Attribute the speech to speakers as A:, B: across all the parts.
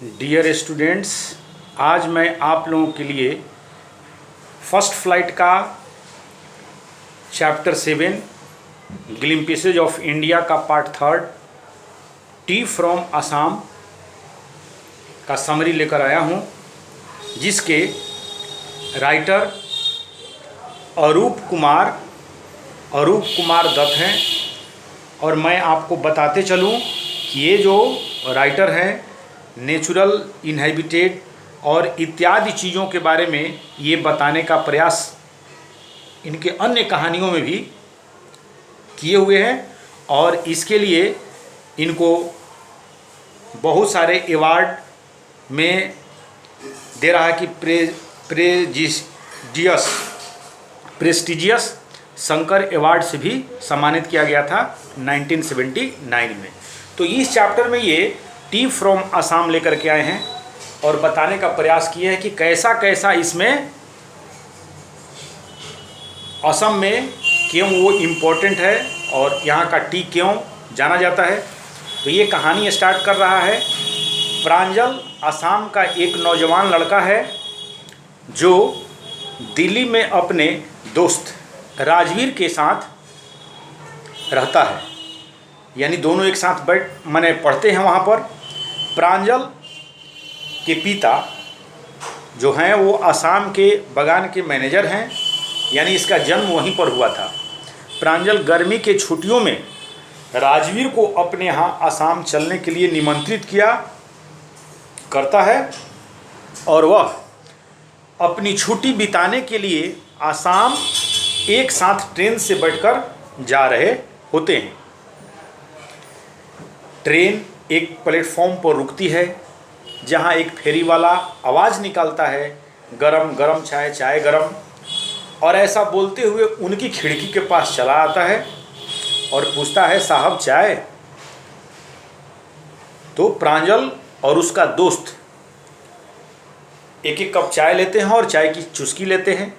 A: Dear students, आज मैं आप लोगों के लिए फर्स्ट फ्लाइट का चैप्टर 7 ग्लिम्पिसेज ऑफ इंडिया का पार्ट 3 टी फ्रॉम असम का समरी लेकर आया हूं, जिसके राइटर अरूप कुमार दत्त हैं। और मैं आपको बताते चलूं कि ये जो राइटर हैं नेचुरल, इनहेबिटेड और इत्यादि चीज़ों के बारे में ये बताने का प्रयास इनके अन्य कहानियों में भी किए हुए हैं। और इसके लिए इनको बहुत सारे अवार्ड में दे रहा है कि प्रेस्टिजियस शंकर अवार्ड से भी सम्मानित किया गया था 1979 में। तो इस चैप्टर में ये टी फ्रॉम असम लेकर के आए हैं और बताने का प्रयास किए हैं कि कैसा कैसा इसमें असम में क्यों वो इम्पोर्टेंट है और यहाँ का टी क्यों जाना जाता है। तो ये कहानी स्टार्ट कर रहा है। प्रांजल असम का एक नौजवान लड़का है जो दिल्ली में अपने दोस्त राजवीर के साथ रहता है, यानी दोनों एक साथ पढ़ते हैं वहाँ पर। प्रांजल के पिता जो हैं वो असम के बागान के मैनेजर हैं, यानी इसका जन्म वहीं पर हुआ था। प्रांजल गर्मी के छुट्टियों में राजवीर को अपने यहाँ असम चलने के लिए निमंत्रित करता है और वह अपनी छुट्टी बिताने के लिए असम एक साथ ट्रेन से बैठकर जा रहे होते हैं। ट्रेन एक प्लेटफॉर्म पर रुकती है जहां एक फेरी वाला आवाज़ निकालता है, गरम गरम चाय, चाय गरम। और ऐसा बोलते हुए उनकी खिड़की के पास चला आता है और पूछता है, साहब चाय। तो प्रांजल और उसका दोस्त एक एक कप चाय लेते हैं और चाय की चुस्की लेते हैं।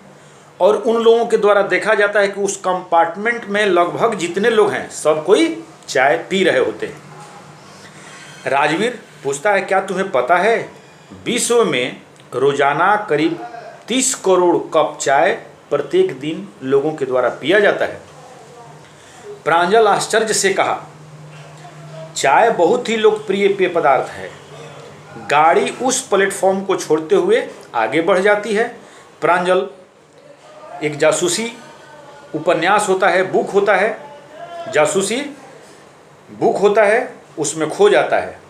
A: और उन लोगों के द्वारा देखा जाता है कि उस कंपार्टमेंट में लगभग जितने लोग हैं सब कोई चाय पी रहे होते हैं। राजवीर पूछता है, क्या तुम्हें पता है विश्व में रोजाना करीब 30 करोड़ कप चाय प्रत्येक दिन लोगों के द्वारा पिया जाता है। प्रांजल आश्चर्य से कहा, चाय बहुत ही लोकप्रिय पेय पदार्थ है। गाड़ी उस प्लेटफॉर्म को छोड़ते हुए आगे बढ़ जाती है। प्रांजल एक जासूसी उपन्यास होता है, बुक होता है, जासूसी बुक होता है, उसमें खो जाता है।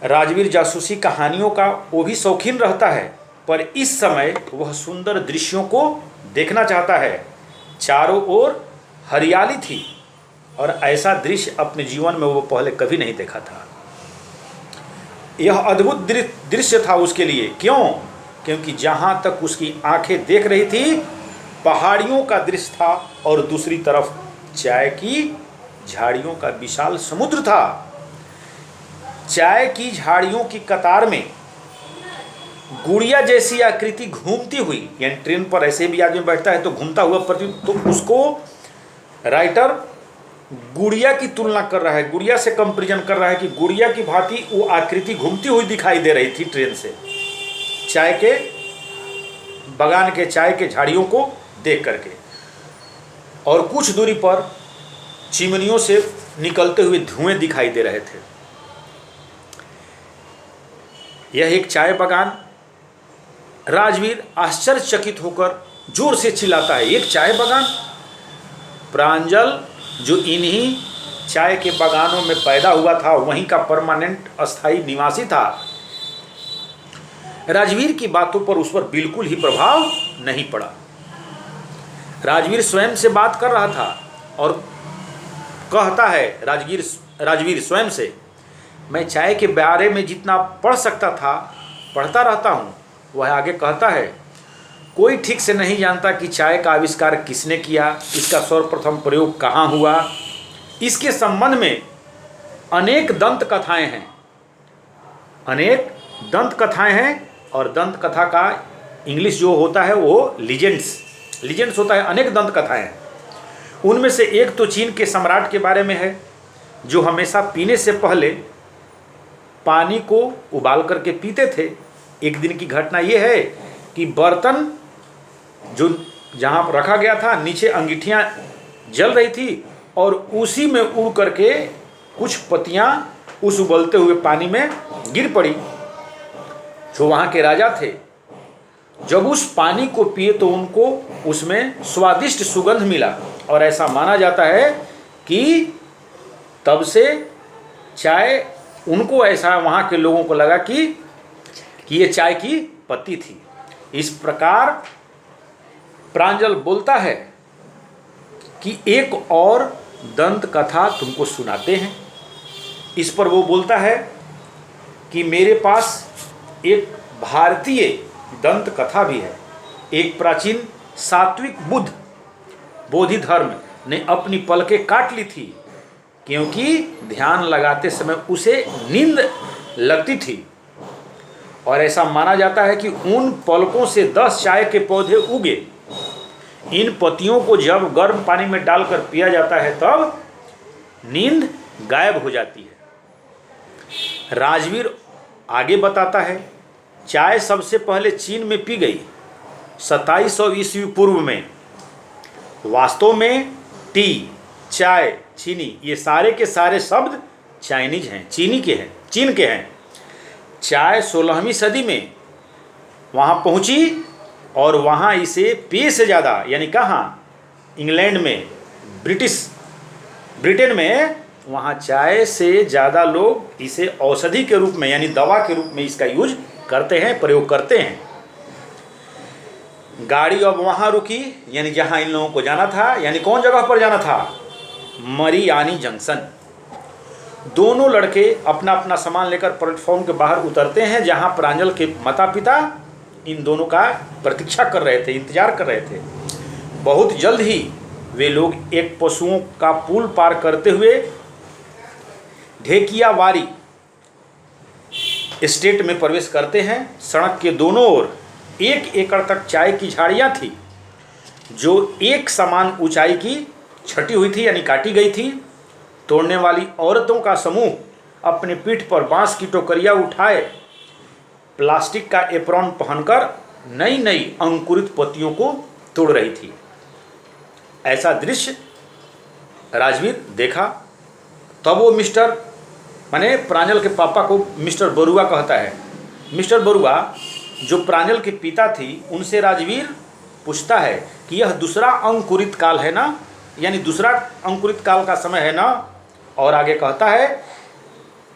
A: राजवीर जासूसी कहानियों का वो भी शौकीन रहता है, पर इस समय वह सुंदर दृश्यों को देखना चाहता है। चारों ओर हरियाली थी और ऐसा दृश्य अपने जीवन में वो पहले कभी नहीं देखा था। यह अद्भुत दृश्य था उसके लिए। क्यों? क्योंकि जहाँ तक उसकी आंखें देख रही थी पहाड़ियों का दृश्य था और दूसरी तरफ चाय की झाड़ियों का विशाल समुद्र था। चाय की झाड़ियों की कतार में गुड़िया जैसी आकृति घूमती हुई, यानी ट्रेन पर ऐसे भी आदमी बैठता है तो घूमता हुआ तो उसको राइटर गुड़िया की तुलना कर रहा है, गुड़िया से कंपैरिजन कर रहा है कि गुड़िया की भांति वो आकृति घूमती हुई दिखाई दे रही थी ट्रेन से, चाय के बागान के चाय के झाड़ियों को देख करके। और कुछ दूरी पर चिमनियों से निकलते हुए धुएं दिखाई दे रहे थे। यह एक चाय बागान। राजवीर आश्चर्यचकित होकर जोर से चिल्लाता है, एक चाय बागान? प्रांजल जो इन्हीं चाय के बागानों में पैदा हुआ था, वहीं का परमानेंट अस्थायी निवासी था। राजवीर की बातों पर उस पर बिल्कुल ही प्रभाव नहीं पड़ा। राजवीर स्वयं से बात कर रहा था और कहता है राजवीर स्वयं से, मैं चाय के बारे में जितना पढ़ सकता था पढ़ता रहता हूँ। वह आगे कहता है, कोई ठीक से नहीं जानता कि चाय का आविष्कार किसने किया, इसका सर्वप्रथम प्रयोग कहाँ हुआ। इसके संबंध में अनेक दंत कथाएं हैं और दंत कथा का इंग्लिश जो होता है वो लीजेंड्स होता है। अनेक दंत कथाएं हैं। उनमें से एक तो चीन के सम्राट के बारे में है जो हमेशा पीने से पहले पानी को उबाल करके पीते थे। एक दिन की घटना ये है कि बर्तन जो जहाँ रखा गया था नीचे अंगीठियाँ जल रही थी और उसी में उड़ करके कुछ पत्तियाँ उस उबलते हुए पानी में गिर पड़ी। जो वहाँ के राजा थे जब उस पानी को पिए तो उनको उसमें स्वादिष्ट सुगंध मिला और ऐसा माना जाता है कि तब से चाय उनको ऐसा वहाँ के लोगों को लगा कि ये चाय की पत्ती थी। इस प्रकार प्रांजल बोलता है कि एक और दंत कथा तुमको सुनाते हैं। इस पर वो बोलता है कि मेरे पास एक भारतीय दंत कथा भी है। एक प्राचीन सात्विक बुद्ध बोधि धर्म ने अपनी पलकें काट ली थी क्योंकि ध्यान लगाते समय उसे नींद लगती थी और ऐसा माना जाता है कि उन पलकों से 10 चाय के पौधे उगे। इन पत्तियों को जब गर्म पानी में डालकर पिया जाता है तब नींद गायब हो जाती है। राजवीर आगे बताता है चाय सबसे पहले चीन में पी गई 2700 ईस्वी पूर्व में। वास्तव में टी, चाय, चीनी ये सारे के सारे शब्द चाइनीज हैं, चीन के हैं। चाय 16वीं सदी में वहाँ पहुँची और वहाँ इसे पेय से ज़्यादा यानी कहाँ इंग्लैंड में ब्रिटेन में वहाँ चाय से ज़्यादा लोग इसे औषधि के रूप में यानी दवा के रूप में इसका यूज करते हैं, प्रयोग करते हैं। गाड़ी अब वहाँ रुकी यानी जहाँ इन लोगों को जाना था, यानी कौन जगह पर जाना था, मरियानी जंक्शन। दोनों लड़के अपना अपना सामान लेकर प्लेटफॉर्म के बाहर उतरते हैं जहाँ प्रांजल के माता पिता इन दोनों का प्रतीक्षा कर रहे थे, इंतजार कर रहे थे। बहुत जल्द ही वे लोग एक पशुओं का पुल पार करते हुए ढेकियावारी एस्टेट में प्रवेश करते हैं। सड़क के दोनों ओर 1 एकड़ तक चाय की झाड़ियाँ थी जो एक समान ऊंचाई की छटी हुई थी यानी काटी गई थी। तोड़ने वाली औरतों का समूह अपने पीठ पर बांस की टोकरियाँ उठाए प्लास्टिक का एप्रॉन पहनकर नई नई अंकुरित पत्तियों को तोड़ रही थी। ऐसा दृश्य राजवीर देखा। तब वो माने प्रांजल के पापा को मिस्टर बरुआ कहता है। मिस्टर बरुआ जो प्रांजल के पिता थी उनसे राजवीर पूछता है कि यह दूसरा अंकुरित काल है ना, यानी दूसरा अंकुरित काल का समय है ना। और आगे कहता है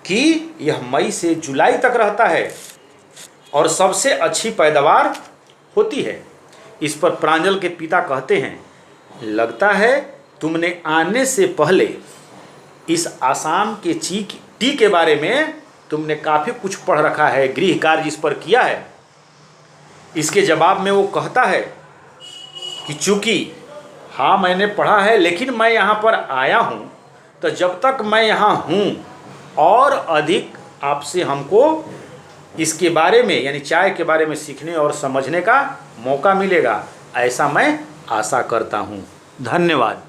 A: कि यह मई से जुलाई तक रहता है और सबसे अच्छी पैदावार होती है। इस पर प्रांजल के पिता कहते हैं लगता है तुमने आने से पहले इस आसाम के टी के बारे में तुमने काफ़ी कुछ पढ़ रखा है, गृह कार्य इस पर किया है। इसके जवाब में वो कहता है कि चूँकि हाँ मैंने पढ़ा है लेकिन मैं यहाँ पर आया हूँ तो जब तक मैं यहाँ हूँ और अधिक आपसे हमको इसके बारे में यानी चाय के बारे में सीखने और समझने का मौका मिलेगा, ऐसा मैं आशा करता हूँ। धन्यवाद।